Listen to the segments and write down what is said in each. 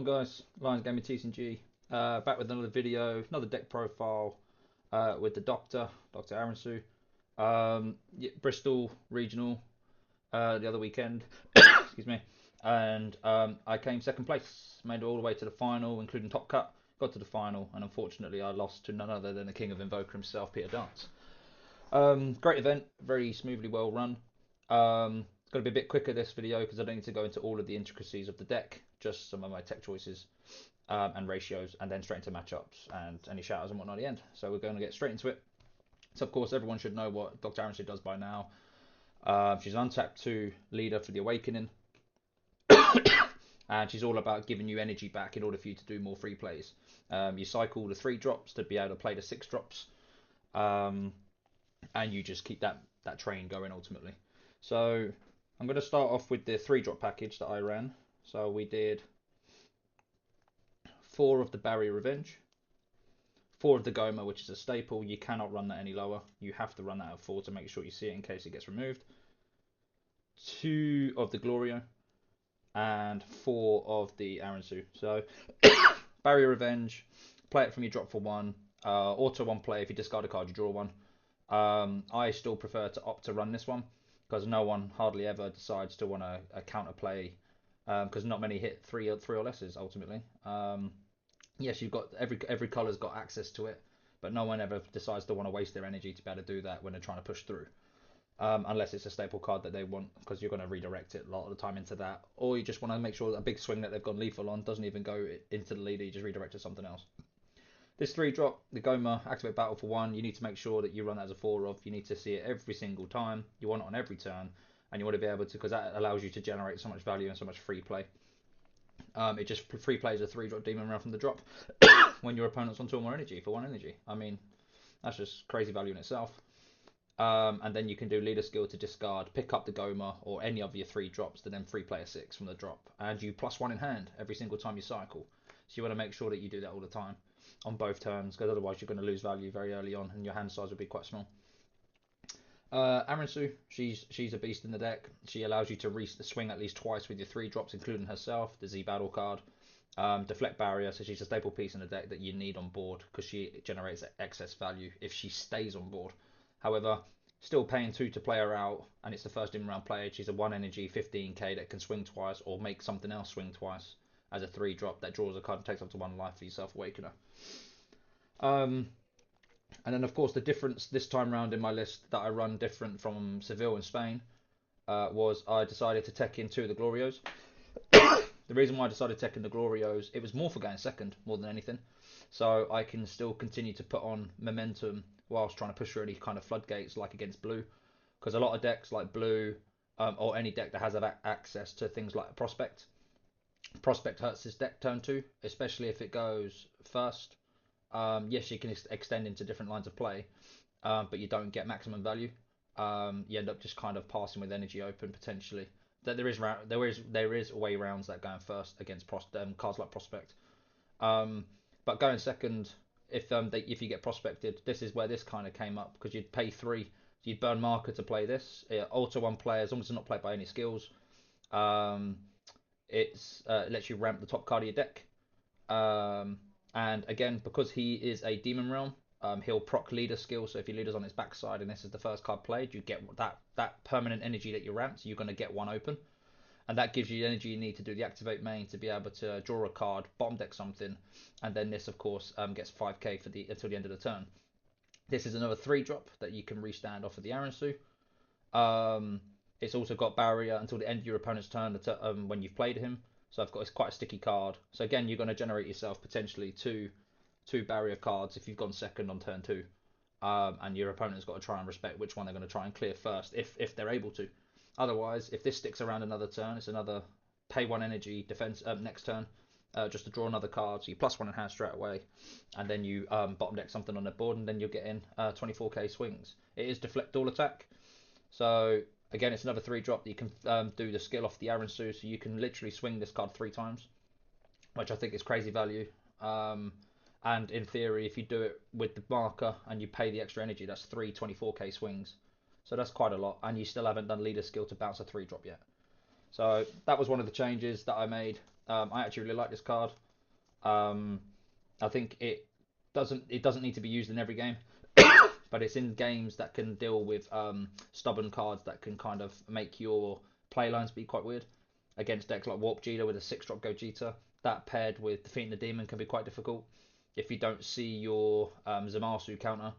guys? Lions Gaming TCG, back with another video, another deck profile with the Dr. Arinsu. Yeah, Bristol Regional the other weekend, excuse me, and I came second place, made it all the way to the final, including top cut, got to the final, and unfortunately I lost to none other than the king of Invoker himself, Peter Dance. Great event, very smoothly well run. It's going to be a bit quicker this video because I don't need to go into all of the intricacies of the deck, just some of my tech choices and ratios, and then straight into matchups and any shoutouts and whatnot at the end. So we're going to get straight into it. So of course everyone should know what Dr. Arinsu does by now. She's an untapped 2 leader for the Awakening, and she's all about giving you energy back in order for you to do more free plays. You cycle the 3 drops to be able to play the 6 drops, and you just keep that train going ultimately. So I'm going to start off with the 3 drop package that I ran. So we did 4 of the Barrier Revenge, 4 of the Goma, which is a staple. You cannot run that any lower. You have to run that at 4 to make sure you see it in case it gets removed. 2 of the Glorio, and 4 of the Arinsu. So Barrier Revenge, play it from your drop for 1. Auto 1 play, if you discard a card you draw 1. I still prefer to opt to run this one because no one hardly ever decides to want a counter play, because not many hit 3 or lesses ultimately. Yes, you've got every color's got access to it, but no one ever decides to want to waste their energy to be able to do that when they're trying to push through. Unless it's a staple card that they want, because you're going to redirect it a lot of the time into that, or you just want to make sure that a big swing that they've gone lethal on doesn't even go into the leader, you just redirect to something else. This 3 drop, the Goma, activate battle for 1. You need to make sure that you run that as a 4 of. You need to see it every single time. You want it on every turn, and you want to be able to, because that allows you to generate so much value and so much free play. It just free plays a 3 drop demon round from the drop when your opponent's on 2 or more energy for 1 energy. I mean, that's just crazy value in itself. And then you can do leader skill to discard, pick up the Goma or any of your 3 drops to then free play a 6 from the drop, and you +1 in hand every single time you cycle. So you want to make sure that you do that all the time on both turns, because otherwise you're going to lose value very early on and your hand size will be quite small. Arinsu, she's a beast in the deck. She allows you to swing at least twice with your 3 drops, including herself, the Z Battle card. Deflect Barrier, so she's a staple piece in the deck that you need on board because she generates excess value if she stays on board. However, still paying 2 to play her out, and it's the first in-round play. She's a 1 energy 15k that can swing twice or make something else swing twice as a 3 drop that draws a card and takes up to 1 life for yourself Awakener. And then of course the difference this time round in my list that I run different from Seville in Spain was I decided to tech in 2 of the Glorios. The reason why I decided to tech in the Glorios, it was more for going second more than anything, so I can still continue to put on momentum whilst trying to push through any kind of floodgates like against blue, because a lot of decks like blue, or any deck that has access to things like Prospect hurts this deck turn 2, especially if it goes first. Yes, you can extend into different lines of play, but you don't get maximum value. You end up just kind of passing with energy open potentially. There is way rounds that going first against cards like Prospect. But going second, if you get prospected, this is where this kind of came up, because you'd pay 3, so you'd burn marker to play this. Auto 1 play, as long as it's not played by any skills. It lets you ramp the top card of your deck. And again, because he is a Demon Realm, he'll proc leader skill. So if your leader's on his backside and this is the first card played, you get that permanent energy that you ramped. So you're going to get 1 open, and that gives you the energy you need to do the activate main to be able to draw a card, bottom deck something, and then this of course gets 5k for until the end of the turn. This is another 3 drop that you can restand off of the Arinsu. It's also got barrier until the end of your opponent's turn when you've played him. So it's quite a sticky card. So again, you're going to generate yourself potentially two barrier cards if you've gone second on turn 2, and your opponent's got to try and respect which one they're going to try and clear first if they're able to. Otherwise, if this sticks around another turn, it's another pay 1 energy defense next turn, just to draw another card. So you +1 in hand straight away, and then you bottom deck something on the board, and then you're getting 24k swings. It is deflect all attack, so again it's another 3 drop that you can do the skill off the Arinsu, so you can literally swing this card 3 times, which I think is crazy value. And in theory, if you do it with the marker and you pay the extra energy, that's 3 24k swings. So that's quite a lot, and you still haven't done leader skill to bounce a 3 drop yet. So that was one of the changes that I made. I actually really like this card. Um, I think it doesn't need to be used in every game, but it's in games that can deal with stubborn cards that can kind of make your play lines be quite weird. Against decks like Warp Jeter with a 6-drop Gogeta, that paired with defeating the demon can be quite difficult. If you don't see your Zamasu counter,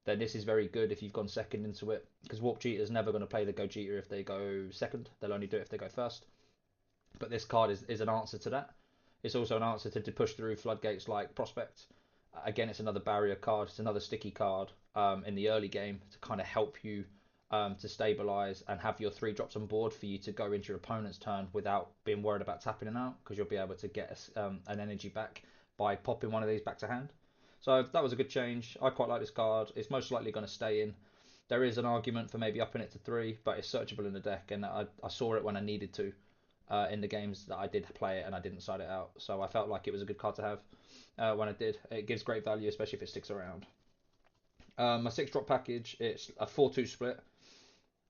then this is very good if you've gone second into it, because Warp Jeter is never going to play the Gogeta if they go second. They'll only do it if they go first. But this card is an answer to that. It's also an answer to push through floodgates like Prospect. Again, it's another barrier card. It's another sticky card in the early game to kind of help you to stabilize and have your 3 drops on board for you to go into your opponent's turn without being worried about tapping it out, because you'll be able to get an energy back by popping one of these back to hand. So that was a good change. I quite like this card. It's most likely going to stay in. There is an argument for maybe upping it to 3, but it's searchable in the deck, and I saw it when I needed to in the games that I did play it and I didn't side it out. So I felt like it was a good card to have when I did. It gives great value, especially if it sticks around. My 6-drop package, it's a 4-2 split.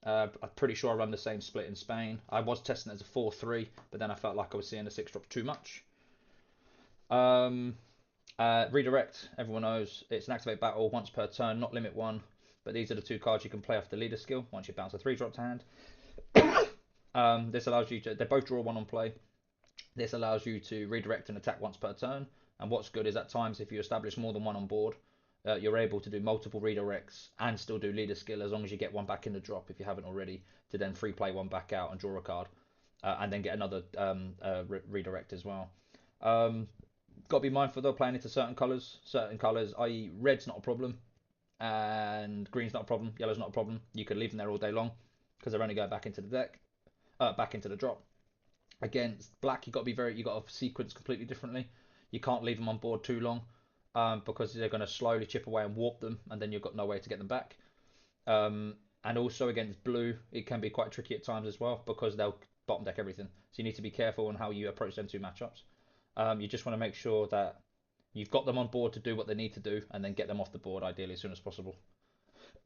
I'm pretty sure I run the same split in Spain. I was testing it as a 4-3, but then I felt like I was seeing the 6-drop too much. Redirect, everyone knows, it's an activate battle once per turn, not limit 1. But these are the 2 cards you can play off the leader skill once you bounce a 3-drop to hand. This allows you to, they both draw 1 on play. This allows you to redirect and attack once per turn. And what's good is at times if you establish more than 1 on board, you're able to do multiple redirects and still do leader skill as long as you get 1 back in the drop if you haven't already, to then free play 1 back out and draw a card, and then get another redirect as well. Got to be mindful though, playing into certain colours, i.e. red's not a problem, and green's not a problem, yellow's not a problem. You could leave them there all day long because they're only going back into the deck, back into the drop. Against black, you got to sequence completely differently. You can't leave them on board too long, because they're going to slowly chip away and warp them, and then you've got no way to get them back. And also against blue, it can be quite tricky at times as well, because they'll bottom deck everything. So you need to be careful on how you approach them 2 matchups. You just want to make sure that you've got them on board to do what they need to do, and then get them off the board ideally as soon as possible.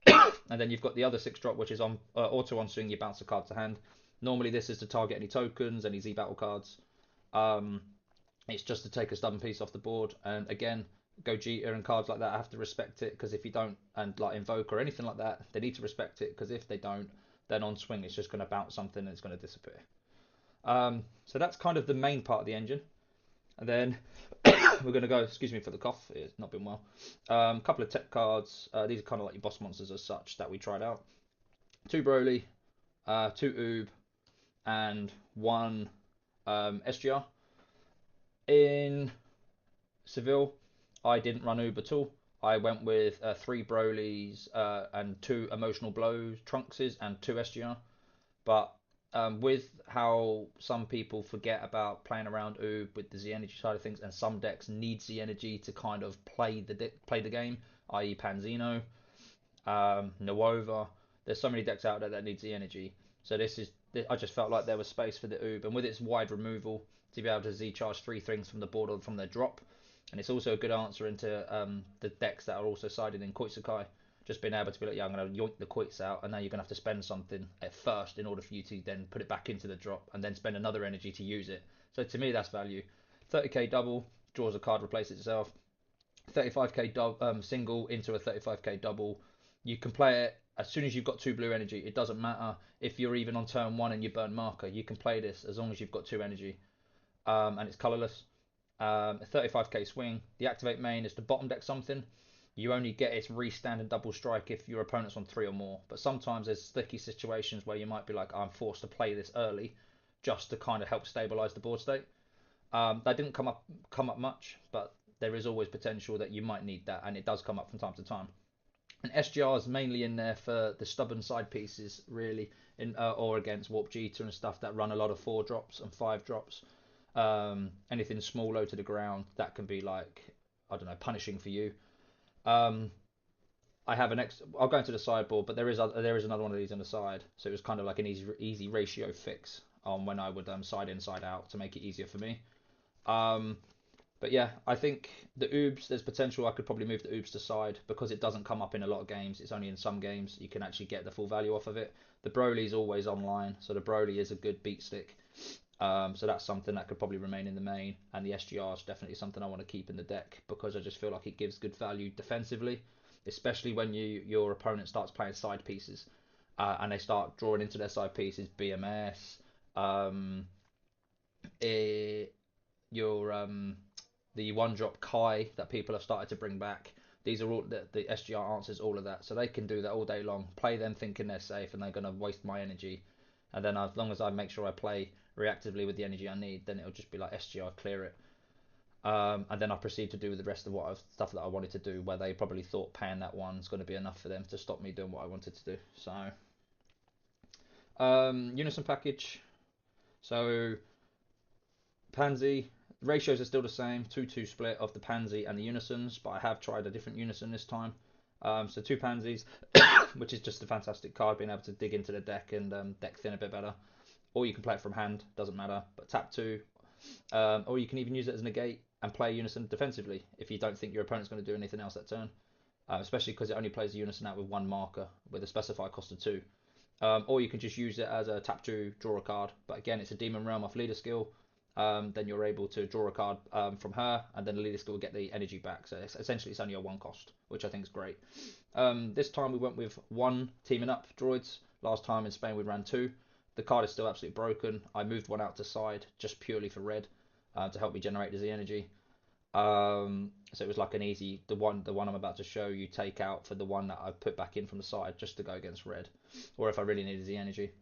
And then you've got the other 6-drop, which is on auto on swing. You bounce a card to hand. Normally this is to target any tokens, any Z battle cards. It's just to take a stubborn piece off the board. And again, Gogeta and cards like that have to respect it, because if you don't, and like Invoke or anything like that, they need to respect it, because if they don't, then on swing it's just going to bounce something and it's going to disappear. So that's kind of the main part of the engine. And then we're going to go, excuse me for the cough, it's not been well. Couple of tech cards. These are kind of like your boss monsters as such that we tried out. 2 Broly, 2 Oob, and 1 SGR. In Seville, I didn't run Oob at all. I went with 3 Brolys and 2 Emotional Blows Trunkses and 2 SGR. But with how some people forget about playing around Oob with the Z energy side of things, and some decks need Z energy to kind of play the game, i.e. Panzino, Nuova. There's so many decks out there that need Z energy. So I just felt like there was space for the Oob, and with its wide removal to be able to Z charge 3 things from the board or from their drop, and it's also a good answer into the decks that are also sided in Koitsukai. Just being able to be like, yeah, I'm going to yoink the quits out, and now you're going to have to spend something at first in order for you to then put it back into the drop, and then spend another energy to use it. So to me, that's value. 30k double, draws a card, replaces itself. 35k single into a 35k double. You can play it as soon as you've got 2 blue energy. It doesn't matter if you're even on turn 1 and you burn marker. You can play this as long as you've got 2 energy, and it's colorless. A 35k swing. The activate main is to bottom deck something. You only get its restand and double strike if your opponent's on 3 or more. But sometimes there's sticky situations where you might be like, I'm forced to play this early just to kind of help stabilize the board state. That didn't come up much, but there is always potential that you might need that, and it does come up from time to time. And SGR is mainly in there for the stubborn side pieces, really, or against Warp Jeter and stuff that run a lot of 4 drops and 5 drops. Anything small low to the ground that can be like, I don't know, punishing for you. I have I'll go into the sideboard, but there is another one of these on the side, so it was kind of like an easy ratio fix on when I would side in, side out to make it easier for me. But yeah, I think the Oobs, there's potential I could probably move the Oobs to side because it doesn't come up in a lot of games. It's only in some games you can actually get the full value off of it. The Broly is always online, so the Broly is a good beat stick. So that's something that could probably remain in the main, and the SGR is definitely something I want to keep in the deck because I just feel like it gives good value defensively, especially when your opponent starts playing side pieces, and they start drawing into their side pieces BMS, um, eh, your the one drop Kai that people have started to bring back. These are all the SGR answers all of that, so they can do that all day long. Play them thinking they're safe, and they're going to waste my energy. And then as long as I make sure I play reactively with the energy I need, then it'll just be like SGR clear it. And then I proceed to do the rest of stuff that I wanted to do, where they probably thought paying that one's going to be enough for them to stop me doing what I wanted to do. So Unison package. So Pansy ratios are still the same, 2-2 split of the Pansy and the Unisons, but I have tried a different Unison this time. So two Pansies, which is just a fantastic card, being able to dig into the deck and deck thin a bit better. Or you can play it from hand, doesn't matter. But tap two, or you can even use it as negate and play Unison defensively if you don't think your opponent's going to do anything else that turn. Especially because it only plays the Unison out with one marker with a specified cost of two. Or you can just use it as a tap two, draw a card. But again, it's a Demon Realm off leader skill. Then you're able to draw a card from her, and then the leader skill will get the energy back. So essentially, it's only a one cost, which I think is great. This time we went with one teaming up droids. Last time in Spain we ran two. The card is still absolutely broken. I moved one out to side just purely for red to help me generate the energy. So it was like an easy the one I'm about to show you take out for the one that I put back in from the side just to go against red, or if I really needed the energy.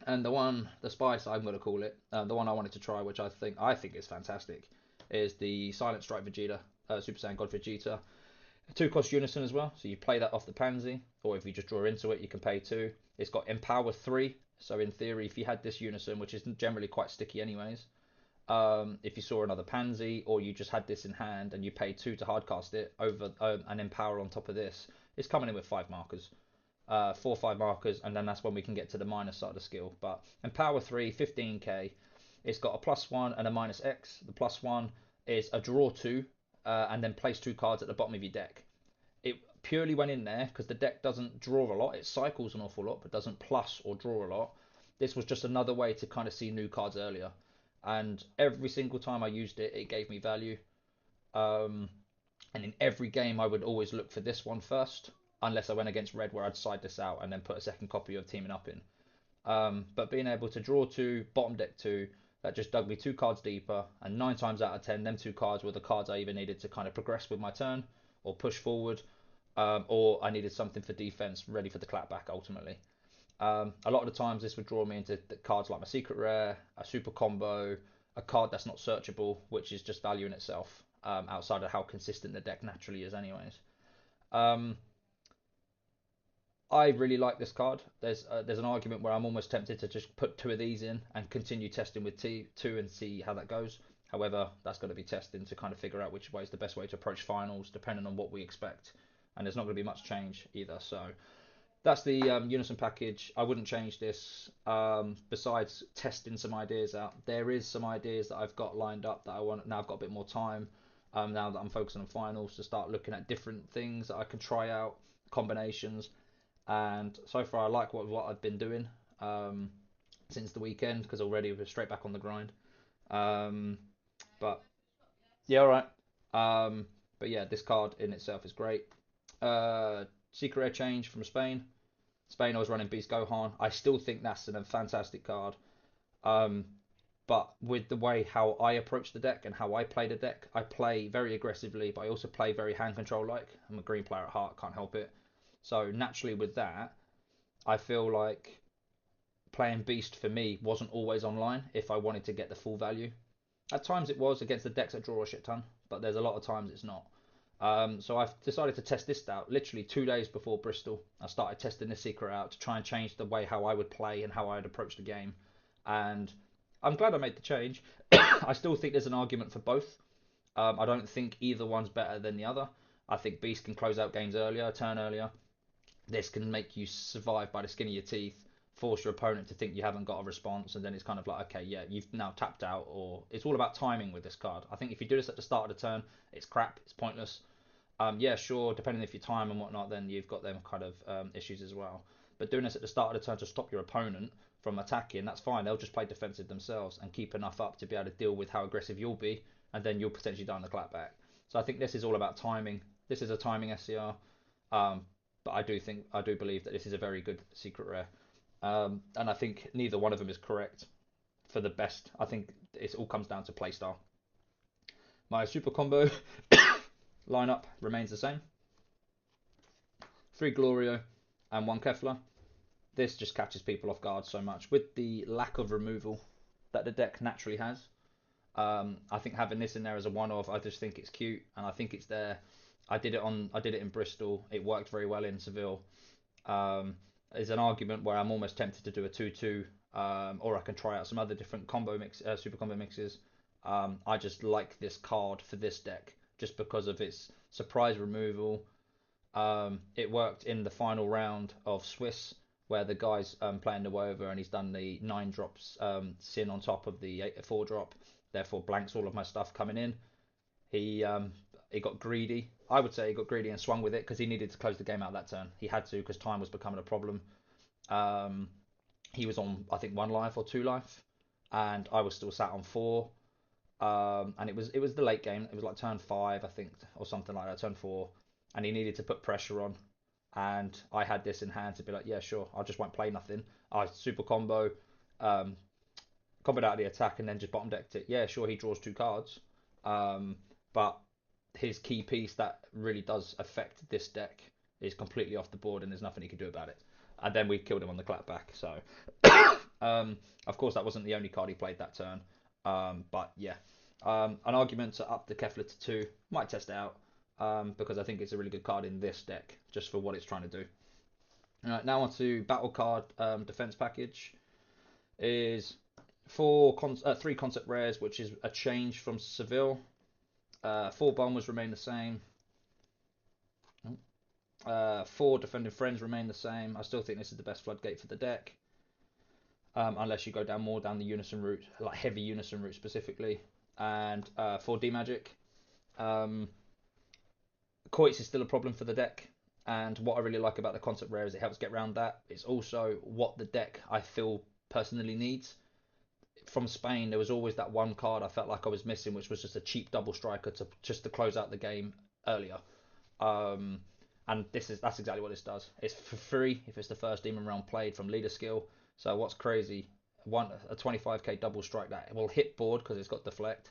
And the spice I'm going to call it, the one I wanted to try, which I think is fantastic, is the Silent Strike Vegeta, Super Saiyan God Vegeta. Two cost Unison as well, so you play that off the Pansy, or if you just draw into it, you can pay two. It's got Empower 3, so in theory, if you had this Unison, which is generally quite sticky anyways, if you saw another Pansy, or you just had this in hand and you paid two to hardcast it over an Empower on top of this, it's coming in with five markers. 4 or 5 markers, and then that's when we can get to the minus side of the skill. But Empower 3, 15k, it's got a +1 and a -X. The +1 is a draw 2, and then place 2 cards at the bottom of your deck. It purely went in there because the deck doesn't draw a lot. It cycles an awful lot, but doesn't plus or draw a lot. This was just another way to kind of see new cards earlier. And every single time I used it, it gave me value. Um, and in every game, I would always look for this one first, unless I went against red, where I'd side this out and then put a second copy of teaming up in. But being able to draw two, bottom deck two, that just dug me 2 cards deeper, and 9 times out of 10, them 2 cards were the cards I either needed to kind of progress with my turn or push forward, or I needed something for defense ready for the clapback ultimately. A lot of the times this would draw me into the cards like my secret rare, a super combo, a card that's not searchable, which is just value in itself, outside of how consistent the deck naturally is anyways. Um, I really like this card. There's an argument where I'm almost tempted to just put two of these in and continue testing with two and see how that goes. However, that's going to be testing to kind of figure out which way is the best way to approach finals, depending on what we expect. And there's not going to be much change either. So that's the Unison package. I wouldn't change this. Besides testing some ideas out, there is some ideas that I've got lined up that I want. Now I've got a bit more time. Now that I'm focusing on finals, to start looking at different things that I can try out, combinations. And so far, I like what I've been doing um, since the weekend because already we're straight back on the grind. Um, but yeah, all right. Um, but yeah, this card in itself is great. Secret Rare change from Spain. Spain, I was running Beast Gohan. I still think that's a fantastic card. Um, but with the way how I approach the deck and how I play the deck, I play very aggressively, but I also play very hand control like. I'm a green player at heart, can't help it. So naturally, with that, I feel like playing Beast for me wasn't always online if I wanted to get the full value. At times it was against the decks that draw a shit ton, but there's a lot of times it's not. So I've decided to test this out literally 2 days before Bristol. I started testing this secret out to try and change the way how I would play and how I'd approach the game. And I'm glad I made the change. I still think there's an argument for both. I don't think either one's better than the other. I think Beast can close out games earlier, turn earlier. This can make you survive by the skin of your teeth, force your opponent to think you haven't got a response, and then it's kind of like, okay, yeah, you've now tapped out, or it's all about timing with this card. I think if you do this at the start of the turn, it's crap, it's pointless. Yeah, sure, depending if you time and whatnot, then you've got them kind of issues as well. But doing this at the start of the turn to stop your opponent from attacking, that's fine. They'll just play defensive themselves and keep enough up to be able to deal with how aggressive you'll be, and then you'll potentially die on the clapback. So I think this is all about timing. This is a timing SCR, but I do believe that this is a very good secret rare, and I think neither one of them is correct for the best. I think it all comes down to playstyle. My super combo lineup remains the same: 3 Glorio and 1 Kefla. This just catches people off guard so much with the lack of removal that the deck naturally has. I think having this in there as a one-off, I just think it's cute, and I think it's there. I did it in Bristol. It worked very well in Seville. There's an argument where I'm almost tempted to do a 2-2, or I can try out some other different super combo mixes. I just like this card for this deck just because of its surprise removal. It worked in the final round of Swiss where the guy's playing the Wover and he's done the 9 drops Sin on top of the 4 drop, therefore blanks all of my stuff coming in. He got greedy. I would say he got greedy and swung with it because he needed to close the game out that turn. He had to because time was becoming a problem. He was on, I think, 1 life or 2 life, and I was still sat on 4. And it was the late game. It was like turn 5, I think, or something like that, turn 4, and he needed to put pressure on. And I had this in hand to be like, yeah, sure, I just won't play nothing. I super comboed out of the attack and then just bottom decked it. Yeah, sure, he draws 2 cards, but his key piece that really does affect this deck is completely off the board, and there's nothing he can do about it. And then we killed him on the clapback. So, of course, that wasn't the only card he played that turn. But yeah, an argument to up the Kefla to 2 might test it out, because I think it's a really good card in this deck just for what it's trying to do. Alright, now on to battle card defense package. Is 3 concept rares, which is a change from Seville. 4 bombers remain the same. 4 defending friends remain the same. I still think this is the best floodgate for the deck, unless you go down the Unison route, like heavy Unison route specifically. And 4 D magic. Coits is still a problem for the deck, and what I really like about the concept rare is it helps get around that. It's also what the deck I feel personally needs. From Spain, there was always that one card I felt like I was missing, which was just a cheap double striker to close out the game earlier. And that's exactly what this does. It's for free if it's the first demon round played from leader skill. So what's crazy? A 25k double strike that will hit board because it's got deflect.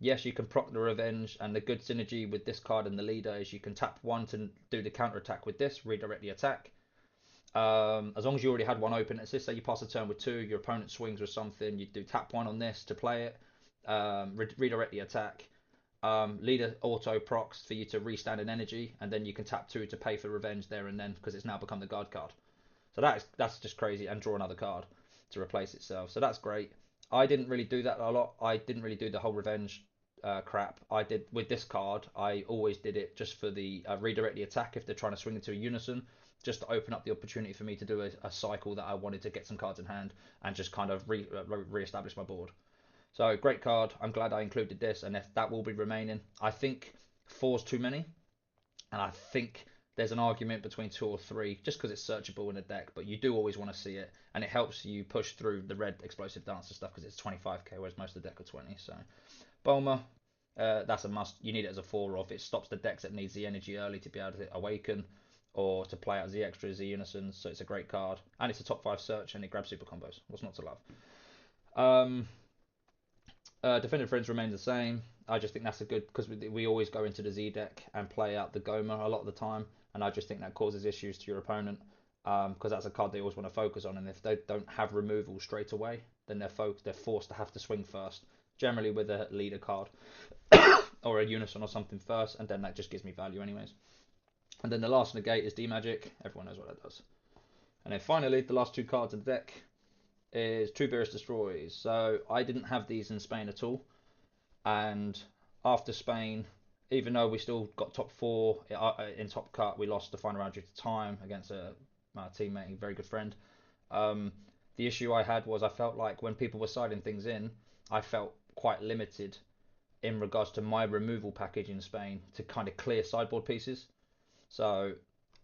Yes, you can proc the revenge, and the good synergy with this card and the leader is you can tap 1 to do the counter attack with this, redirect the attack. As long as you already had 1 open, let's just say you pass a turn with 2, your opponent swings with something, you do tap 1 on this to play it, redirect the attack. Leader auto procs for you to restand an energy, and then you can tap 2 to pay for revenge there and then because it's now become the guard card. So that's just crazy, and draw another card to replace itself. So that's great. I didn't really do that a lot. I didn't really do the whole revenge crap. I did with this card. I always did it just for the redirect the attack if they're trying to swing into a Unison, just to open up the opportunity for me to do a cycle that I wanted to get some cards in hand and just kind of re-establish my board. So great card. I'm glad I included this, and if that will be remaining. I think 4's too many, and I think there's an argument between 2 or 3 just because it's searchable in a deck, but you do always want to see it, and it helps you push through the red explosive dancer stuff because it's 25k, whereas most of the deck are 20. So Bulma, that's a must. You need it as a 4-off. It stops the decks that needs the energy early to be able to awaken or to play out the extras, the Unisons. So it's a great card, and it's a top 5 search, and it grabs super combos. What's not to love? Defending Friends remains the same. I just think that's a good, because we always go into the Z deck and play out the Goma a lot of the time, and I just think that causes issues to your opponent, because that's a card they always want to focus on, and if they don't have removal straight away, then they're forced to have to swing first, generally with a leader card or a Unison or something first, and then that just gives me value anyways. And then the last negate is D Magic. Everyone knows what that does. And then finally, the last 2 cards in the deck is True Beerus Destroys. So I didn't have these in Spain at all, and after Spain, even though we still got top 4 in Top Cut, we lost the final round due to time against my teammate, a very good friend. The issue I had was I felt like when people were siding things in, I felt quite limited in regards to my removal package in Spain to kind of clear sideboard pieces. So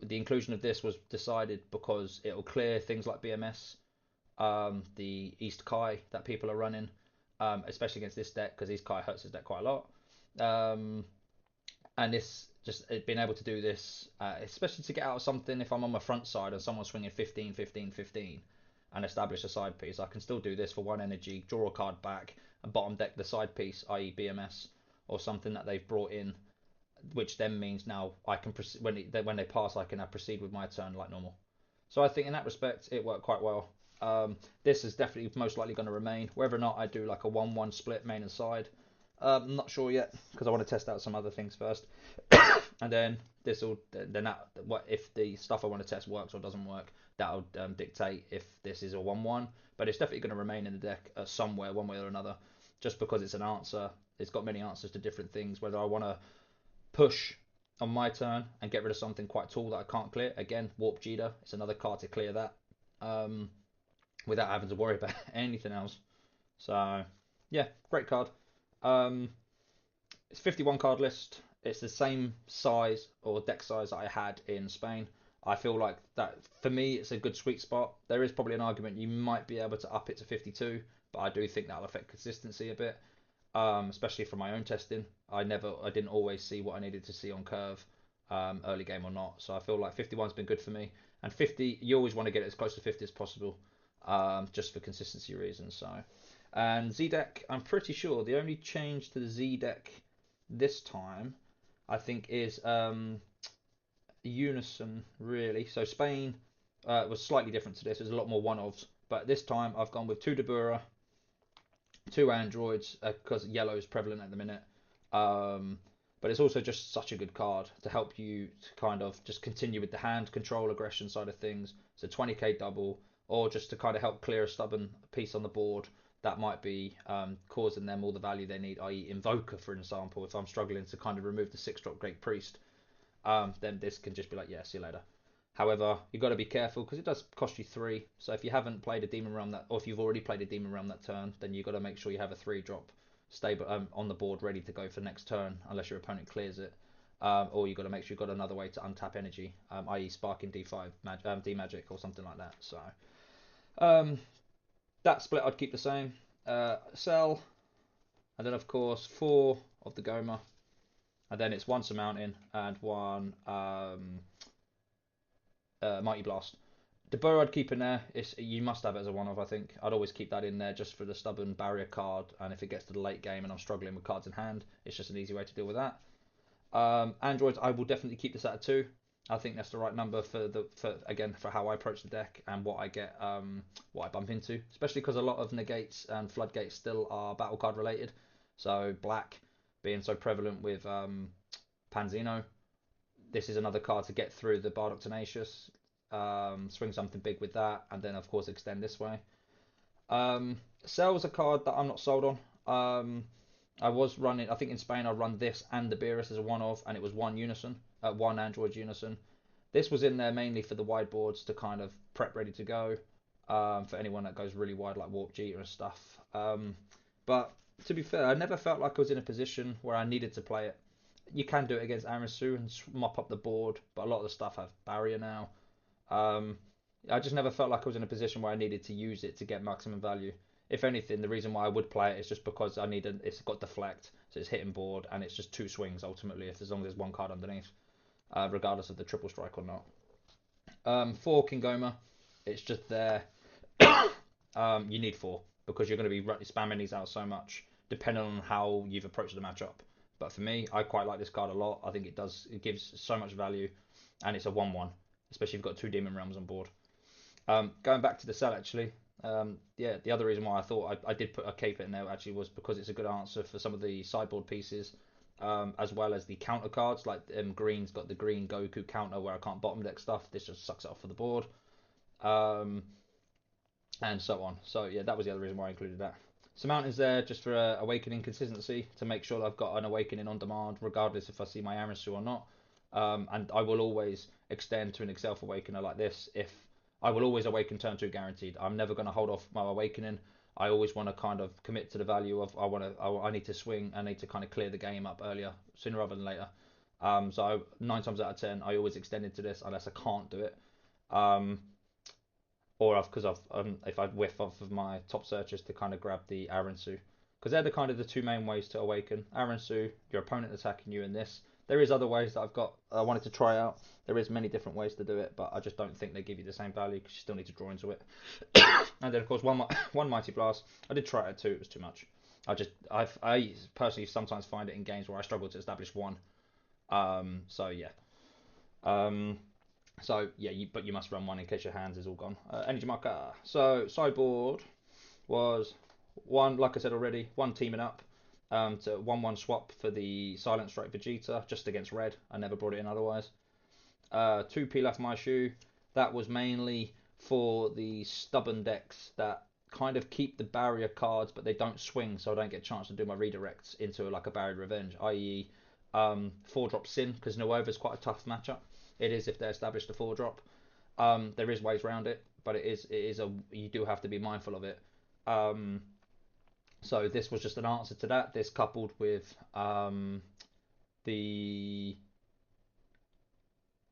the inclusion of this was decided because it'll clear things like BMS, the East Kai that people are running, especially against this deck because East Kai hurts his deck quite a lot. Um, and this just being able to do this, especially to get out of something if I'm on my front side and someone's swinging 15, 15, 15 and establish a side piece, I can still do this for one energy, draw a card back, and bottom deck the side piece, i.e. BMS, or something that they've brought in, which then means now I can when they pass, I can proceed with my turn like normal. So I think in that respect, it worked quite well. This is definitely most likely going to remain. Whether or not I do like a 1-1 split main and side, I'm not sure yet because I want to test out some other things first, and then this will then that what if the stuff I want to test works or doesn't work. That'll dictate if this is a 1-1. But it's definitely going to remain in the deck somewhere, one way or another, just because it's an answer. It's got many answers to different things. Whether I want to push on my turn and get rid of something quite tall that I can't clear. Again, Warp Jeter. It's another card to clear that um, without having to worry about anything else. So, yeah, great card. Um, it's 51 card list. It's the same size or deck size that I had in Spain. I feel like that for me, it's a good sweet spot. There is probably an argument you might be able to up it to 52, but I do think that'll affect consistency a bit, especially from my own testing. I didn't always see what I needed to see on curve, early game or not. So I feel like 51's been good for me, and 50, you always want to get it as close to 50 as possible, just for consistency reasons. So, and Z deck, I'm pretty sure the only change to the Z deck this time, I think, is Unison really. So Spain was slightly different to this. There's a lot more one-offs, but this time I've gone with two Dabura, two androids because yellow is prevalent at the minute. Um, but it's also just such a good card to help you to kind of just continue with the hand control aggression side of things. So 20k double, or just to kind of help clear a stubborn piece on the board that might be causing them all the value they need, i.e. Invoker, for example. If I'm struggling to kind of remove the 6-drop Great Priest, then this can just be like, yeah, see you later. However, you've got to be careful because it does cost you 3. So if you haven't played a Demon Realm or if you've already played a Demon Realm that turn, then you've got to make sure you have a 3-drop stable on the board ready to go for next turn, unless your opponent clears it. Or you've got to make sure you've got another way to untap energy, i.e. Sparking D5, D Magic or something like that. So um, that split I'd keep the same. Sell, and then of course 4 of the Goma, and then it's one Surmounting and one Mighty Blast. The Burrow I'd keep in there. You must have it as a one-off, I think. I'd always keep that in there just for the stubborn barrier card, and if it gets to the late game and I'm struggling with cards in hand, it's just an easy way to deal with that. Androids, I will definitely keep this at a 2. I think that's the right number for how I approach the deck and what I get, what I bump into, especially because a lot of negates and floodgates still are battle card related. So black being so prevalent with Panzino, this is another card to get through the Bardock Tenacious, swing something big with that, and then of course extend this way. Cell's a card that I'm not sold on. I was running, I think in Spain I run this and the Beerus as a one-off, and it was one Unison, one Android Unison. This was in there mainly for the wide boards to kind of prep ready to go, for anyone that goes really wide like Warp Jeter and stuff. But to be fair, I never felt like I was in a position where I needed to play it. You can do it against Arinsu and mop up the board, but a lot of the stuff have barrier now. Um, I just never felt like I was in a position where I needed to use it to get maximum value. If anything, the reason why I would play it is just because it's got deflect, so it's hitting board, and it's just 2 swings ultimately, as long as there's one card underneath, regardless of the triple strike or not. 4 Kingoma, it's just there. You need 4 because you're going to be spamming these out so much, depending on how you've approached the matchup. But for me, I quite like this card a lot. I think it gives so much value, and it's a 1-1, especially if you've got 2 Demon Realms on board. Going back to the cell, actually, yeah, the other reason why I thought I did put a cape in there actually was because it's a good answer for some of the sideboard pieces, as well as the counter cards. Like green's got the green Goku counter where I can't bottom deck stuff. This just sucks it off for the board, um, and so on. So yeah, that was the other reason why I included that. Surmounting's there just for awakening consistency to make sure that I've got an awakening on demand, regardless if I see my Arinsu or not. And I will always extend to an Excelf Awakener like this if I will always awaken turn 2 guaranteed. I'm never going to hold off my awakening. I always want to kind of commit to the value of I need to swing. I need to kind of clear the game up earlier, sooner rather than later. So 9 times out of 10, I always extend into this unless I can't do it. Um, or because if I whiff off of my top searches to kind of grab the Arinsu, because they're the kind of the two main ways to awaken. Arinsu, your opponent attacking you in this. There is other ways that I wanted to try out. There is many different ways to do it, but I just don't think they give you the same value because you still need to draw into it. And then of course one mighty blast. I did try it too. It was too much. I personally sometimes find it in games where I struggle to establish one. So yeah. Um, so yeah, but you must run one in case your hands is all gone. Energy marker. So sideboard was one, like I said already, one teaming up to 1/1 swap for the Silent Strike Vegeta just against red. I never brought it in otherwise. Two Pilaf My Shoe. That was mainly for the stubborn decks that kind of keep the barrier cards, but they don't swing, so I don't get a chance to do my redirects into like a barrier revenge, i.e., 4-drop Sin, because Nuova's quite a tough matchup. It is if they establish the 4-drop. There is ways around it, but it is a you do have to be mindful of it. Um, so this was just an answer to that. This coupled with the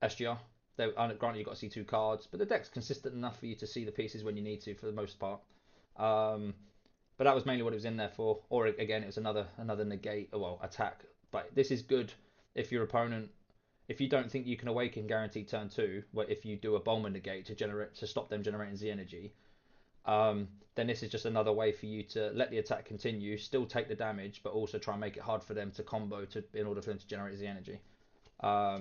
SGR. Granted, you've got to see two cards, but the deck's consistent enough for you to see the pieces when you need to, for the most part. Um, but that was mainly what it was in there for. Or again, it was another negate, well, attack. But this is good if your opponent, if you don't think you can awaken guaranteed turn two, where if you do a Bowman negate to stop them generating Z energy, then this is just another way for you to let the attack continue, still take the damage, but also try and make it hard for them to combo in order for them to generate Z energy,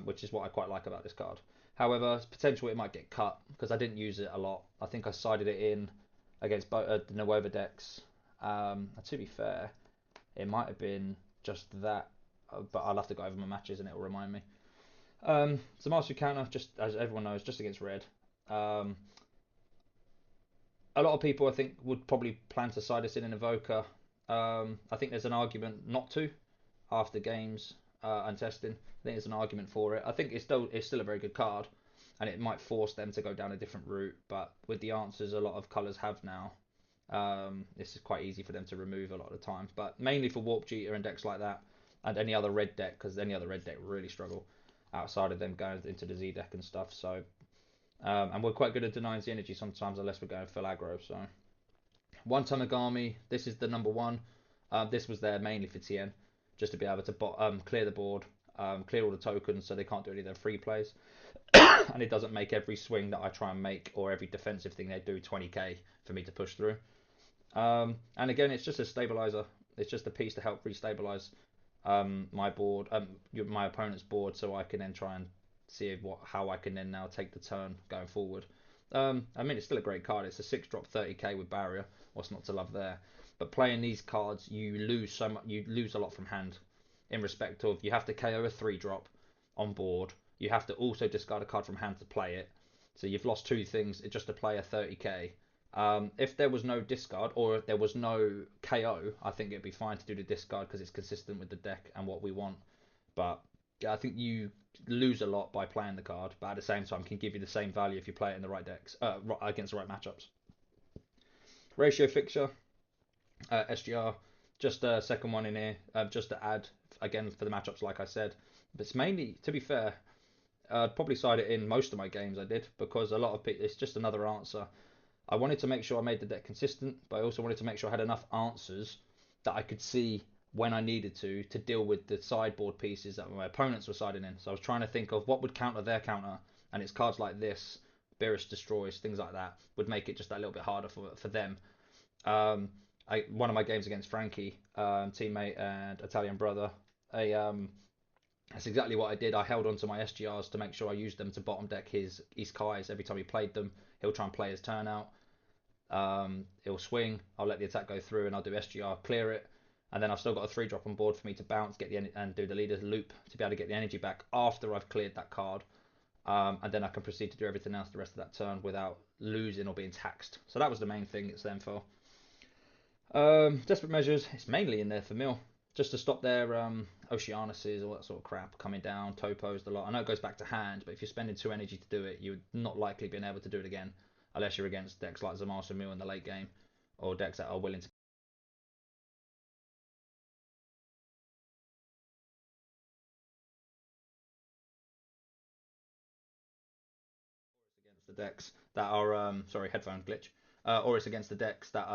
which is what I quite like about this card. However, potential it might get cut because I didn't use it a lot. I think I sided it in against the Nuova decks. To be fair, it might have been just that, but I'll have to go over my matches and it will remind me. Zamasu counter, just as everyone knows, just against red. Um, a lot of people, I think, would probably plan to side us in an Evoker. I think there's an argument not to after games and testing. I think there's an argument for it. I think it's still a very good card, and it might force them to go down a different route. But with the answers a lot of colours have now, this is quite easy for them to remove a lot of the time. But mainly for Warp Jeter and decks like that, and any other red deck, because any other red deck really struggle outside of them going into the Z deck and stuff. So and we're quite good at denying the energy sometimes, unless we're going full aggro. So one Tamagami, this is the number one. This was there mainly for TN, just to be able to clear the board, clear all the tokens, so they can't do any of their free plays, and it doesn't make every swing that I try and make or every defensive thing they do 20k for me to push through. And again, it's just a stabilizer. It's just a piece to help restabilize my board, my opponent's board, so I can then try and see how I can then now take the turn going forward. I mean, it's still a great card. It's a 6-drop 30k with barrier. What's not to love there? But playing these cards, you lose so much. You lose a lot from hand, in respect of you have to KO a 3-drop on board. You have to also discard a card from hand to play it. So you've lost two things just to play a 30k. If there was no discard or if there was no KO, I think it'd be fine to do the discard because it's consistent with the deck and what we want. But I think you lose a lot by playing the card, but at the same time can give you the same value if you play it in the right decks, against the right matchups. Ratio fixture, SGR, just a second one in here, just to add again for the matchups, like I said. But it's mainly, to be fair, I'd probably side it in most of my games I did because a lot of people, it's just another answer. I wanted to make sure I made the deck consistent, but I also wanted to make sure I had enough answers that I could see when I needed to deal with the sideboard pieces that my opponents were siding in. So I was trying to think of what would counter their counter, and it's cards like this, Beerus Destroys, things like that, would make it just that little bit harder for them. Um, one of my games against Frankie, teammate and Italian brother, that's exactly what I did. I held on to my SGRs to make sure I used them to bottom deck his Kais every time he played them. He'll try and play his turn out. He'll swing. I'll let the attack go through, and I'll do SGR, clear it, and then I've still got a 3-drop on board for me to bounce, and do the leader's loop to be able to get the energy back after I've cleared that card, and then I can proceed to do everything else the rest of that turn without losing or being taxed. So that was the main thing it's then for. Desperate measures. It's mainly in there for Mill, just to stop their Oceanuses, all that sort of crap coming down. Topos a lot. I know it goes back to hand, but if you're spending 2 energy to do it, you're not likely being able to do it again, unless you're against decks like Zamasu Mill in the late game, or decks that are willing to against the decks that are sorry, headphone glitch, or it's against the decks that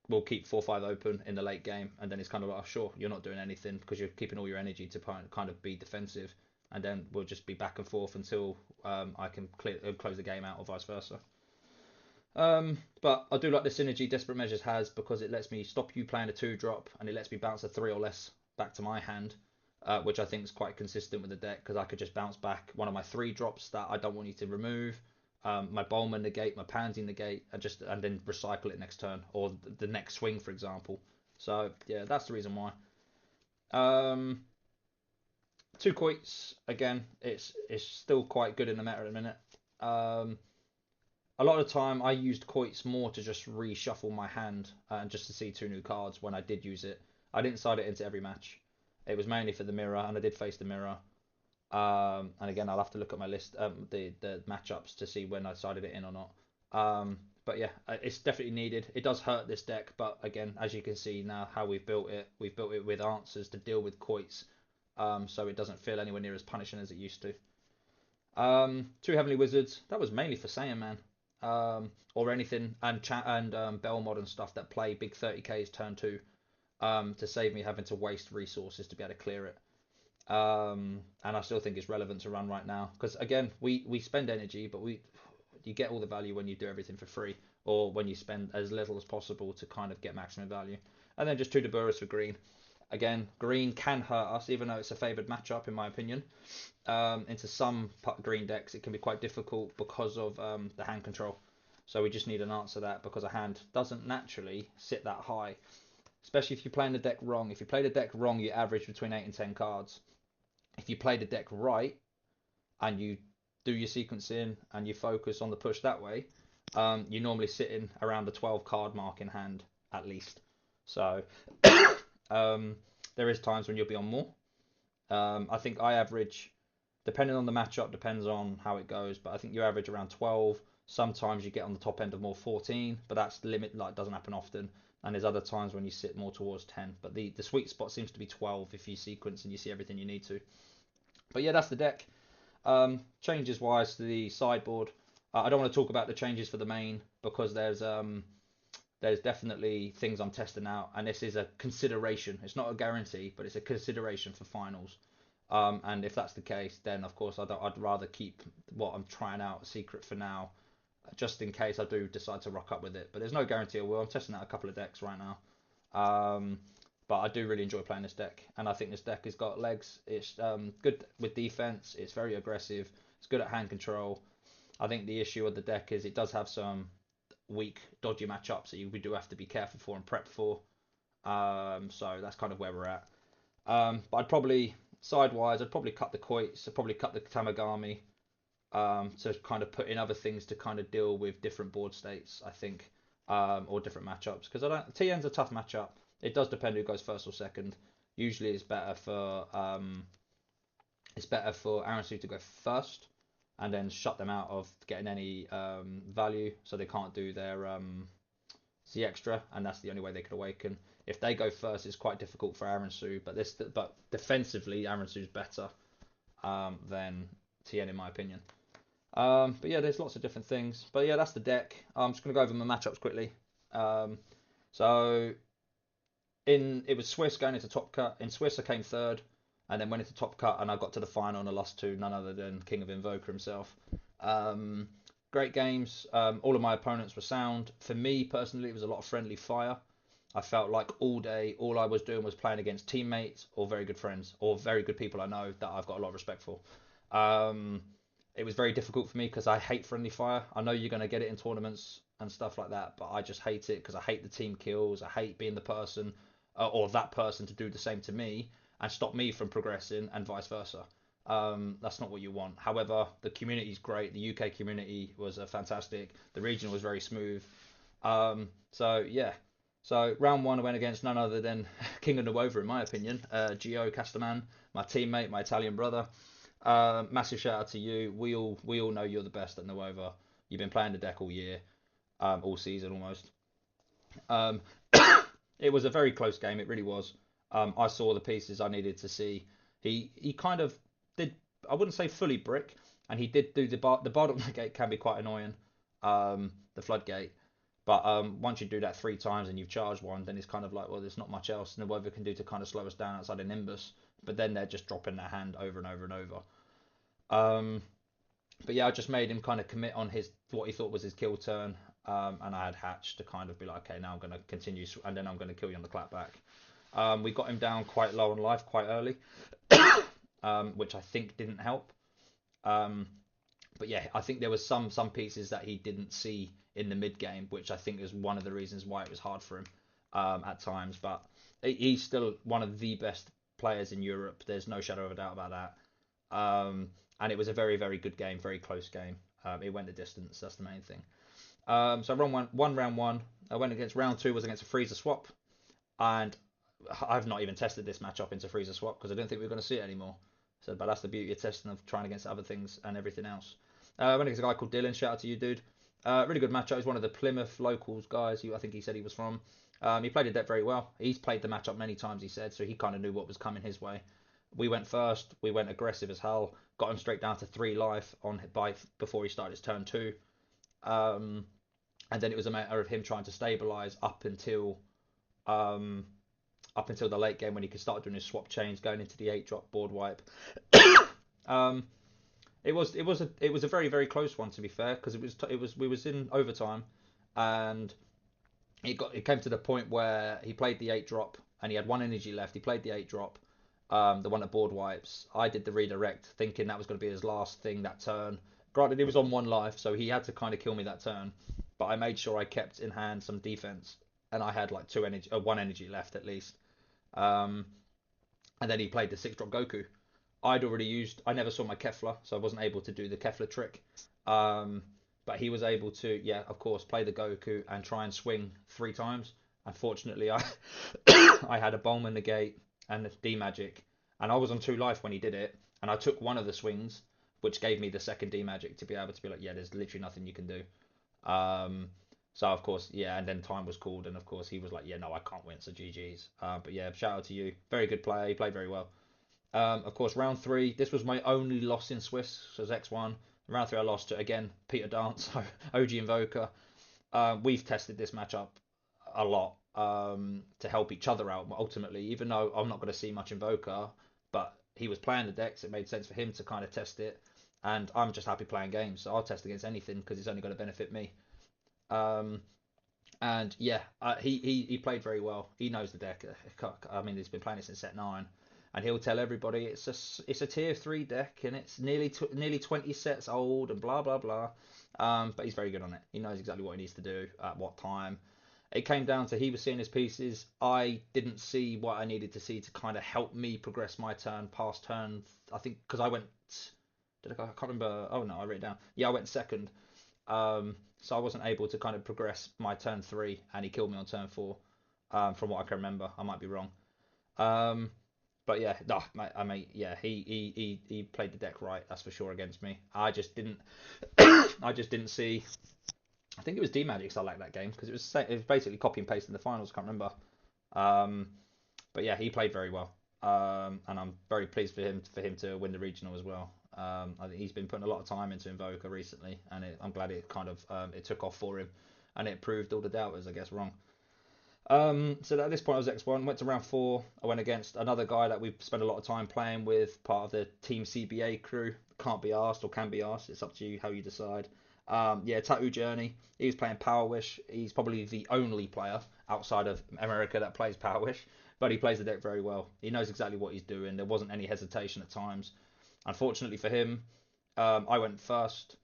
will keep 4-5 open in the late game, and then it's kind of like, oh, sure, you're not doing anything because you're keeping all your energy to kind of be defensive, and then we'll just be back and forth until I can close the game out, or vice versa. But I do like the synergy Desperate Measures has because it lets me stop you playing a 2-drop and it lets me bounce a 3 or less back to my hand, which I think is quite consistent with the deck because I could just bounce back one of my 3 drops that I don't want you to remove, my Bowman negate, my Pansy negate, and then recycle it next turn or the next swing, for example. So yeah, that's the reason why. Um, 2 quoits again. It's still quite good in the meta at the minute. Um, a lot of the time I used quoits more to just reshuffle my hand and just to see 2 new cards when I did use it. I didn't side it into every match. It was mainly for the mirror, and I did face the mirror. And again, I'll have to look at my list, the matchups to see when I sided it in or not. But yeah, it's definitely needed. It does hurt this deck, but again, as you can see now how we've built it with answers to deal with quoits, so it doesn't feel anywhere near as punishing as it used to. 2 Heavenly Wizards. That was mainly for Saiyan Man, or anything, and Belmod and stuff that play big 30Ks turn 2, to save me having to waste resources to be able to clear it. And I still think it's relevant to run right now because again, we spend energy, but you get all the value when you do everything for free, or when you spend as little as possible to kind of get maximum value. And then just 2 Daburas for green. Again, green can hurt us, even though it's a favoured matchup in my opinion. Into some green decks, it can be quite difficult because of the hand control. So we just need an answer to that because a hand doesn't naturally sit that high, especially if you're playing the deck wrong. If you play the deck wrong, you average between 8 and 10 cards. If you play the deck right and you do your sequencing and you focus on the push that way, you're normally sitting around the 12 card mark in hand at least. So there is times when you'll be on more. I think I average, depending on the matchup, depends on how it goes, but I think you average around 12. Sometimes you get on the top end of more 14, but that's the limit, like doesn't happen often. And there's other times when you sit more towards 10, but the sweet spot seems to be 12 if you sequence and you see everything you need to. But yeah, that's the deck. Changes wise to the sideboard, I don't want to talk about the changes for the main because there's definitely things I'm testing out, and this is a consideration. It's not a guarantee, but it's a consideration for finals. And if that's the case, then of course I'd rather keep what I'm trying out a secret for now, just in case I do decide to rock up with it. But there's no guarantee I will. I'm testing out a couple of decks right now. But I do really enjoy playing this deck, and I think this deck has got legs. It's good with defense. It's very aggressive. It's good at hand control. I think the issue with the deck is it does have some weak, dodgy matchups that you do have to be careful for and prep for. So that's kind of where we're at. But I'd probably sidewise, I'd probably cut the Quoits. I'd probably cut the Tamagami, to kind of put in other things to kind of deal with different board states, I think, or different matchups. Because I don't, TN's a tough matchup. It does depend who goes first or second. Usually, it's better for Arinsu to go first, and then shut them out of getting any value, so they can't do their Z extra, and that's the only way they could awaken. If they go first, it's quite difficult for Arinsu, but defensively, Arinsu's better than TN in my opinion. But yeah, there's lots of different things. But yeah, that's the deck. I'm just gonna go over my matchups quickly. So it was Swiss going into Top Cut. In Swiss, I came third, and then went into Top Cut, and I got to the final, and I lost to none other than King of Invoker himself. Great games. All of my opponents were sound. For me personally, it was a lot of friendly fire. I felt like all day, all I was doing was playing against teammates or very good friends or very good people I know that I've got a lot of respect for. It was very difficult for me because I hate friendly fire. I know you're going to get it in tournaments and stuff like that, but I just hate it because I hate the team kills. I hate being the person or that person to do the same to me and stop me from progressing and vice versa. That's not what you want. However, the community is great. The UK community was fantastic. The region was very smooth. So yeah. So round one, I went against none other than King of Nuova, in my opinion. Gio Castaman, my teammate, my Italian brother. Massive shout out to you. We all know you're the best at Nuova. You've been playing the deck all year, all season almost. Um, it was a very close game. It really was. I saw the pieces I needed to see. He kind of did. I wouldn't say fully brick. and he did do the Bardot Gate can be quite annoying, the floodgate. But once you do that 3 times and you've charged one, then it's kind of like, well, there's not much else Nuevo can do to kind of slow us down outside of Nimbus. But then they're just dropping their hand over and over and over. Um, but yeah, I just made him kind of commit on his what he thought was his kill turn, and I had Hatch to kind of be like, okay, now I'm going to continue, and then I'm going to kill you on the clapback. We got him down quite low on life quite early, which I think didn't help. Um, but yeah, I think there was some pieces that he didn't see in the mid game, which I think is one of the reasons why it was hard for him at times. But he's still one of the best players in Europe. There's no shadow of a doubt about that. And it was a very very good game, very close game. It went the distance. That's the main thing. So round one. I went against round two was against a freezer swap, and I've not even tested this matchup into freezer swap because I don't think we're going to see it anymore. So, but that's the beauty of testing of trying against other things and everything else. I went against a guy called Dylan. Shout out to you, dude. Really good matchup. He's one of the Plymouth locals guys. I think he said he was from. He played the deck very well. He's played the matchup many times. He said so. He kind of knew what was coming his way. We went first. We went aggressive as hell. Got him straight down to 3 life on by before he started his turn two. Um, and then it was a matter of him trying to stabilize um, up until the late game when he could start doing his swap chains, going into the 8 drop board wipe. um, it was a very very close one to be fair because we was in overtime, and it came to the point where he played the 8 drop and he had 1 energy left. He played the 8 drop, the one at board wipes. I did the redirect, thinking that was going to be his last thing that turn. Granted, he was on 1 life, so he had to kind of kill me that turn. But I made sure I kept in hand some defense, and I had like 2 energy, 1 energy left at least. Um, and then he played the 6 drop Goku. I'd already used. I never saw my Kefla, so I wasn't able to do the Kefla trick. Um, but he was able to, yeah, of course, play the Goku and try and swing 3 times. Unfortunately, I I had a Bowman negate and a D magic, and I was on 2 life when he did it, and I took one of the swings, which gave me the second D magic to be able to be like, yeah, there's literally nothing you can do. Um, so of course, yeah, and then time was called, and of course he was like, yeah, no, I can't win, so GG's. But yeah, shout out to you, very good player, he played very well. Of course, round three. This was my only loss in Swiss. So it was X1. Round three, I lost to again Peter Dance, OG Invoker. We've tested this matchup a lot to help each other out. Ultimately, even though I'm not going to see much Invoker, but he was playing the decks. It made sense for him to kind of test it, and I'm just happy playing games. So I'll test against anything because it's only going to benefit me. Um, and yeah, he played very well. He knows the deck. I mean, he's been playing it since set nine, and he'll tell everybody it's a tier three deck and it's nearly 20 sets old and blah blah blah. But he's very good on it. He knows exactly what he needs to do at what time. It came down to he was seeing his pieces. I didn't see what I needed to see to kind of help me progress my turn past turn. I think because I went. I can't remember. Oh no, I wrote it down. Yeah, I went second. So I wasn't able to kind of progress my turn three, and he killed me on turn four. From what I can remember, I might be wrong. Um, but yeah, no, I mean, yeah, he played the deck right, that's for sure against me. I just didn't, I just didn't see. I think it was D Magic's I like that game because it was basically copy and paste in the finals. I can't remember. Um, but yeah, he played very well, and I'm very pleased for him to win the regional as well. I think he's been putting a lot of time into Invoker recently, and I'm glad it kind of it took off for him, and it proved all the doubters, I guess, wrong. So at this point, I was X1. Went to round four. I went against another guy that we've spent a lot of time playing with, part of the Team CBA crew. Can't be asked or can be asked. It's up to you how you decide. Yeah, Tattoo Journey. He was playing Power Wish. He's probably the only player outside of America that plays Power Wish, but he plays the deck very well. He knows exactly what he's doing. There wasn't any hesitation at times. Unfortunately for him, I went first,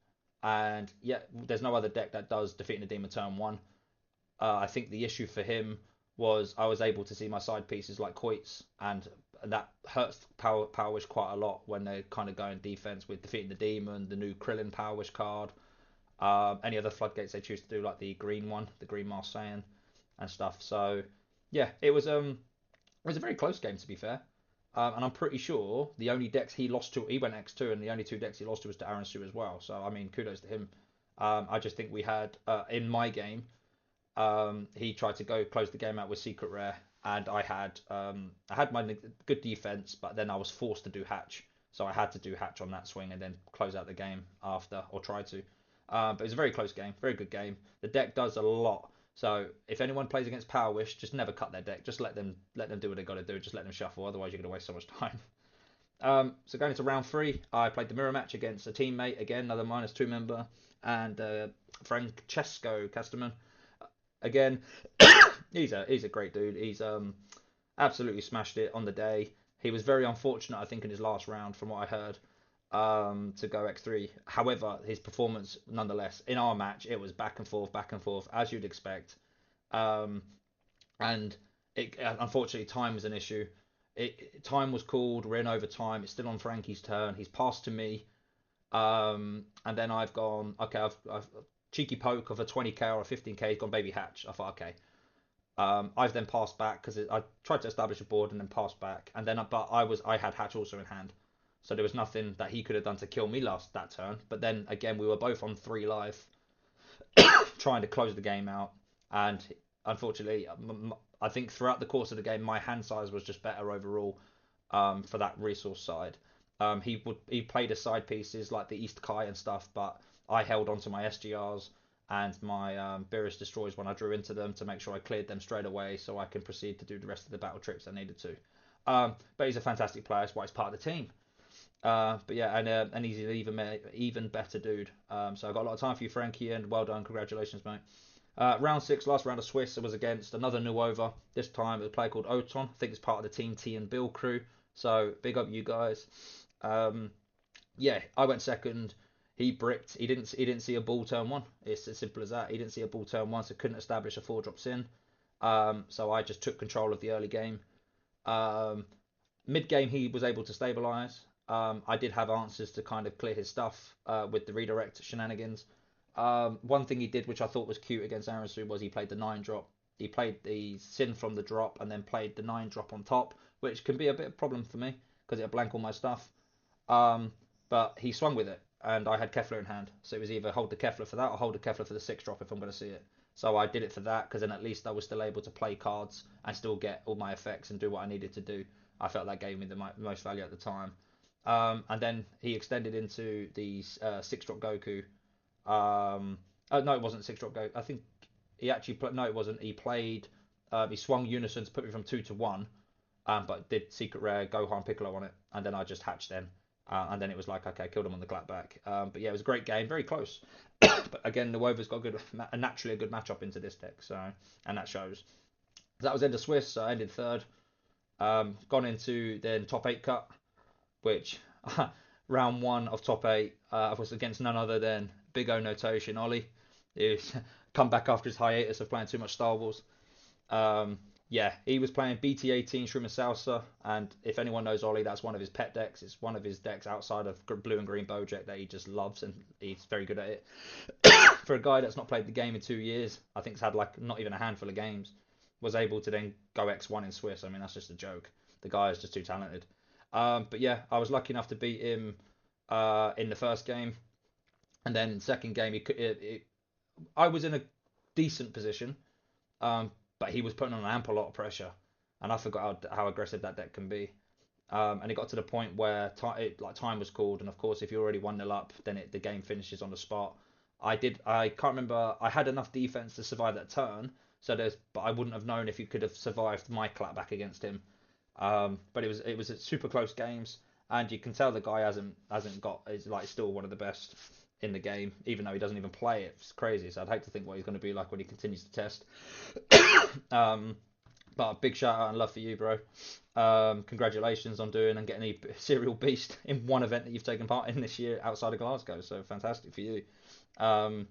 and yeah, there's no other deck that does defeating the demon turn one. I think the issue for him was I was able to see my side pieces like Coits, and that hurts Power Wish quite a lot when they're kind of going defense with defeating the demon, the new Krillin Power Wish card, any other floodgates they choose to do, like the green one, the green Marseillan and stuff. So yeah, it was a very close game to be fair. And I'm pretty sure the only decks he lost to, he went X2, and the only 2 decks he lost to was to Arinsu as well. So I mean, kudos to him. I just think we had in my game, he tried to go close the game out with Secret Rare, and I had my good defense, but then I was forced to do Hatch. so I had to do hatch on that swing and then close out the game after, or try to. But it was a very close game, very good game. The deck does a lot. So if anyone plays against Power Wish, just never cut their deck. Just let them do what they got to do. Just let them shuffle. Otherwise, you're going to waste so much time. So going into round three, I played the mirror match against a teammate again, another -2 member, and Francesco Castaman. Again, he's a great dude. He's absolutely smashed it on the day. He was very unfortunate, I think, in his last round, from what I heard, to go X3. However, his performance, nonetheless, in our match, it was back and forth, as you'd expect. Um, and unfortunately, time was an issue. Time was called. We're in overtime. It's still on Frankie's turn. He's passed to me. And then I've gone, okay, I've cheeky poke of a 20k or a 15k. He's gone baby hatch. I thought, okay. I've then passed back because I tried to establish a board and then passed back, and then but I had hatch also in hand, so there was nothing that he could have done to kill me that turn. But then again, we were both on 3 life, trying to close the game out, and unfortunately, I think throughout the course of the game, my hand size was just better overall, for that resource side. He played his side pieces like the East Kai and stuff, but I held on to my SGRs and my Beerus Destroys when I drew into them to make sure I cleared them straight away so I can proceed to do the rest of the battle trips I needed to. But he's a fantastic player, that's why he's part of the team. But yeah, and he's an even better dude. So I've got a lot of time for you, Frankie, and well done, congratulations, mate. Round 6, last round of Swiss, it was against another new over. This time it was a player called Oton. I think it's part of the Team T and Bill crew. So big up you guys. Yeah, I went second. He bricked. He didn't see a ball turn one. It's as simple as that. He didn't see a ball turn one, so couldn't establish a 4-drop sin. So I just took control of the early game. Um, Mid game he was able to stabilize. I did have answers to kind of clear his stuff with the redirect shenanigans. One thing he did, which I thought was cute against Arinsu, was he played the 9-drop. He played the sin from the drop and then played the 9-drop on top, which can be a bit of a problem for me because it'll blank all my stuff. Um, but he swung with it, and I had Kefla in hand, so it was either hold the Kefla for that or hold the Kefla for the 6-drop if I'm going to see it. So I did it for that because then at least I was still able to play cards and still get all my effects and do what I needed to do. I felt that gave me the most value at the time. And then he extended into the 6-drop Goku. Oh no, it wasn't 6-drop Goku. I think he actually played. No, it wasn't. He played. He swung Unison to put me from 2 to 1, but did secret rare Gohan Piccolo on it, and then I just hatched them. And then it was like, okay, killed him on the clapback. But yeah, it was a great game, very close. But again, the Wover's got naturally a good matchup into this deck, so, and that shows. So that was end of Swiss, so I ended third. Gone into then top 8 cut, which round 1 of top 8 was against none other than Big O Notation Ollie, who's come back after his hiatus of playing too much Star Wars. Yeah, he was playing BT18 Shroom and Salsa, and if anyone knows Ollie, that's one of his pet decks. It's one of his decks outside of Blue and Green Bojack that he just loves, and he's very good at it. For a guy that's not played the game in 2 years, I think he's had like not even a handful of games, was able to then go X1 in Swiss. I mean, that's just a joke. The guy is just too talented. But yeah, I was lucky enough to beat him in the first game, and then second game, I was in a decent position. But he was putting on an ample lot of pressure, and I forgot how aggressive that deck can be. And it got to the point where time was called, and of course, if you're already 1-0 up, then the game finishes on the spot. I can't remember. I had enough defense to survive that turn, but I wouldn't have known if you could have survived my clapback against him. But it was a super close games, and you can tell the guy hasn't got is like still one of the best in the game, even though he doesn't even play it. It's crazy. So I'd hate to think what he's going to be like when he continues to test. But a big shout out and love for you, bro. Congratulations on doing and getting a serial beast in one event that you've taken part in this year outside of Glasgow. So fantastic for you. Round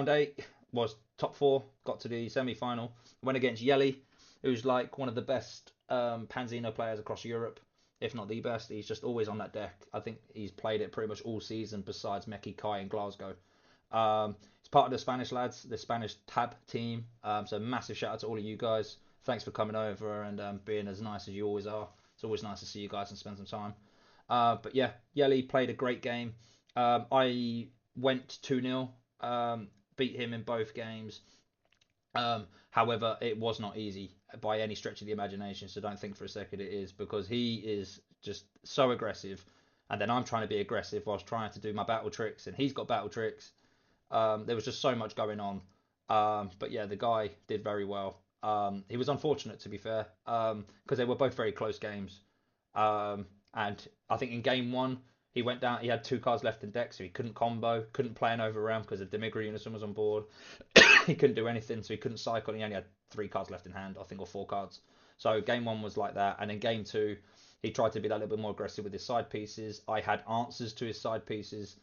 8 was top 4. Got to the semi-final. Went against Yelly, who's like one of the best Panzino players across Europe, if not the best. He's just always on that deck. I think he's played it pretty much all season besides Meki Kai in Glasgow. It's part of the Spanish lads, the Spanish tab team. So massive shout out to all of you guys. Thanks for coming over and being as nice as you always are. It's always nice to see you guys and spend some time. But yeah, Yelly played a great game. I went 2-0, beat him in both games. However, it was not easy by any stretch of the imagination, so don't think for a second it is, because he is just so aggressive. and then I'm trying to be aggressive whilst trying to do my battle tricks, and he's got battle tricks. There was just so much going on. But yeah, the guy did very well. He was unfortunate, to be fair, because they were both very close games. And I think in game one, he went down. He had 2 cards left in deck, so he couldn't combo, couldn't play an overround because the Demigra Unison was on board. He couldn't do anything, so he couldn't cycle. He only had 3 cards left in hand, I think, or 4 cards. So game one was like that, and then game two, he tried to be that little bit more aggressive with his side pieces. I had answers to his side pieces,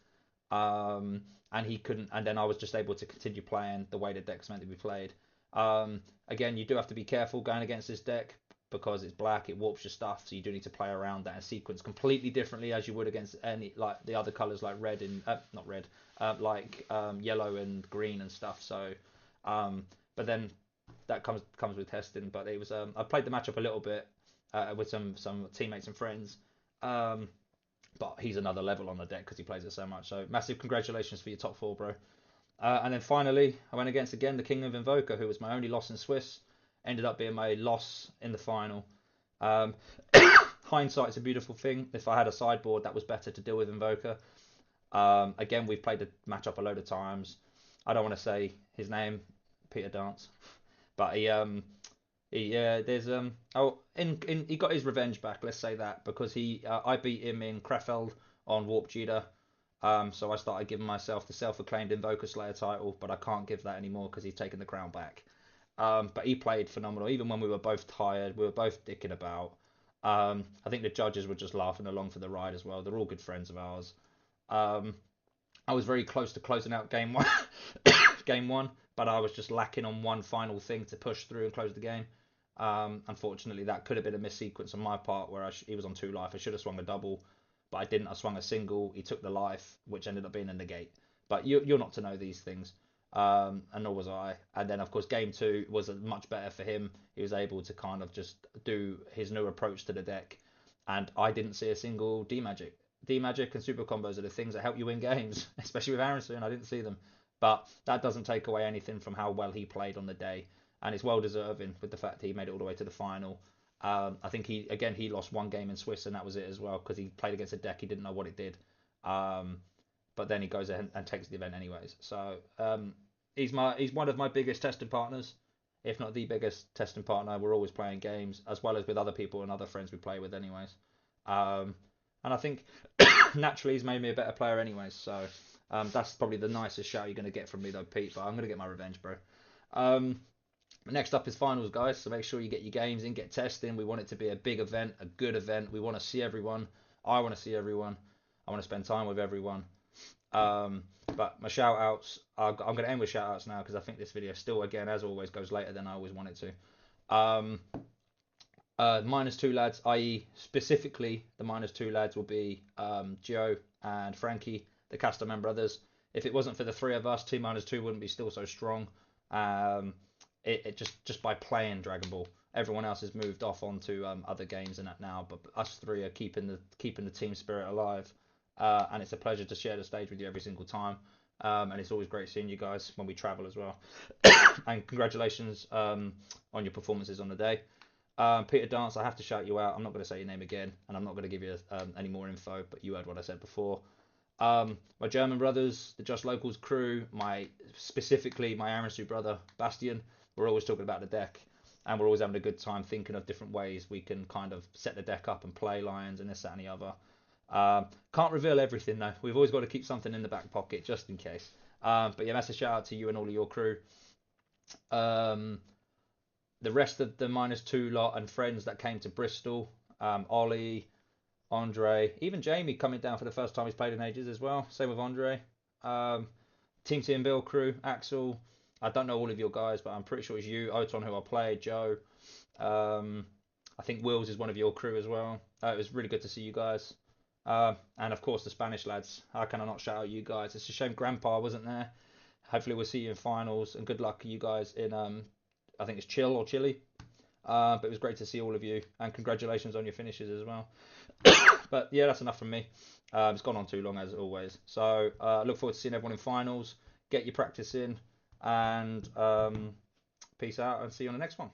and he couldn't. And then I was just able to continue playing the way the deck's meant to be played. Again, you do have to be careful going against this deck because it's black, it warps your stuff, so you do need to play around that and sequence completely differently as you would against any like the other colors like red and not red, yellow and green and stuff. So, but then that comes with testing. But it was I played the matchup a little bit with some teammates and friends. But he's another level on the deck because he plays it so much. So massive congratulations for your top 4, bro. And then finally, I went against again the King of Invoker, who was my only loss in Swiss. Ended up being my loss in the final. Hindsight's a beautiful thing. If I had a sideboard, that was better to deal with Invoker. Again, we've played the matchup a load of times. I don't want to say his name, Peter Dance, but he he got his revenge back. Let's say that because I beat him in Krefeld on Warp Jita. So I started giving myself the self-acclaimed Invoker Slayer title, but I can't give that anymore because he's taken the crown back. But he played phenomenal. Even when we were both tired, we were both dicking about. I think the judges were just laughing along for the ride as well. They're all good friends of ours. I was very close to closing out game one, game one, but I was just lacking on one final thing to push through and close the game. Unfortunately, that could have been a missequence on my part where he was on 2 life. I should have swung a double, but I didn't. I swung a single. He took the life, which ended up being a negate. But you're not to know these things. And nor was I. And then, of course, game two was much better for him. He was able to kind of just do his new approach to the deck, and I didn't see a single D magic. D magic and super combos are the things that help you win games, especially with Arinsu, and I didn't see them. But that doesn't take away anything from how well he played on the day, and it's well deserving with the fact that he made it all the way to the final. I think he lost 1 game in Swiss, and that was it as well because he played against a deck he didn't know what it did. But then he goes ahead and takes the event anyways. So he's one of my biggest testing partners, if not the biggest testing partner. We're always playing games as well as with other people and other friends we play with anyways. And I think naturally he's made me a better player anyways. So that's probably the nicest shout you're going to get from me though, Pete. But I'm going to get my revenge, bro. Next up is finals, guys. So make sure you get your games in, get testing. We want it to be a big event, a good event. We want to see everyone. I want to see everyone. I want to spend time with everyone. But my shout outs, I'm going to end with shout outs now because I think this video still, again, as always, goes later than I always want it to. -2 lads, i.e. specifically the -2 lads will be Joe and Frankie, the Casterman brothers. If it wasn't for the 3 of us, 2 -2 wouldn't be still so strong. It just by playing Dragon Ball. Everyone else has moved off onto other games and that now, but us 3 are keeping the team spirit alive. And it's a pleasure to share the stage with you every single time. And it's always great seeing you guys when we travel as well. And congratulations on your performances on the day. Peter Dance, I have to shout you out. I'm not going to say your name again, and I'm not going to give you any more info, but you heard what I said before. My German brothers, the Just Locals crew, specifically my Arinsu brother, Bastian, we're always talking about the deck, and we're always having a good time thinking of different ways we can kind of set the deck up and play lines and this, that, and the other. Can't reveal everything though. We've always got to keep something in the back pocket just in case. But yeah, massive shout out to you and all of your crew. The rest of the -2 lot and friends that came to Bristol, Ollie, Andre, even Jamie coming down for the first time he's played in ages as well. Same with Andre. Team T and Bill crew, Axel. I don't know all of your guys, but I'm pretty sure it's you, Oton, who I played, Joe. I think Wills is one of your crew as well. It was really good to see you guys. And of course the Spanish lads. How can I not shout out you guys? It's a shame Grandpa wasn't there. Hopefully we'll see you in finals, and good luck to you guys in I think it's Chill or Chile. But it was great to see all of you, and congratulations on your finishes as well. But yeah, that's enough from me. It's gone on too long as always. So look forward to seeing everyone in finals. Get your practice in, and peace out, and see you on the next one.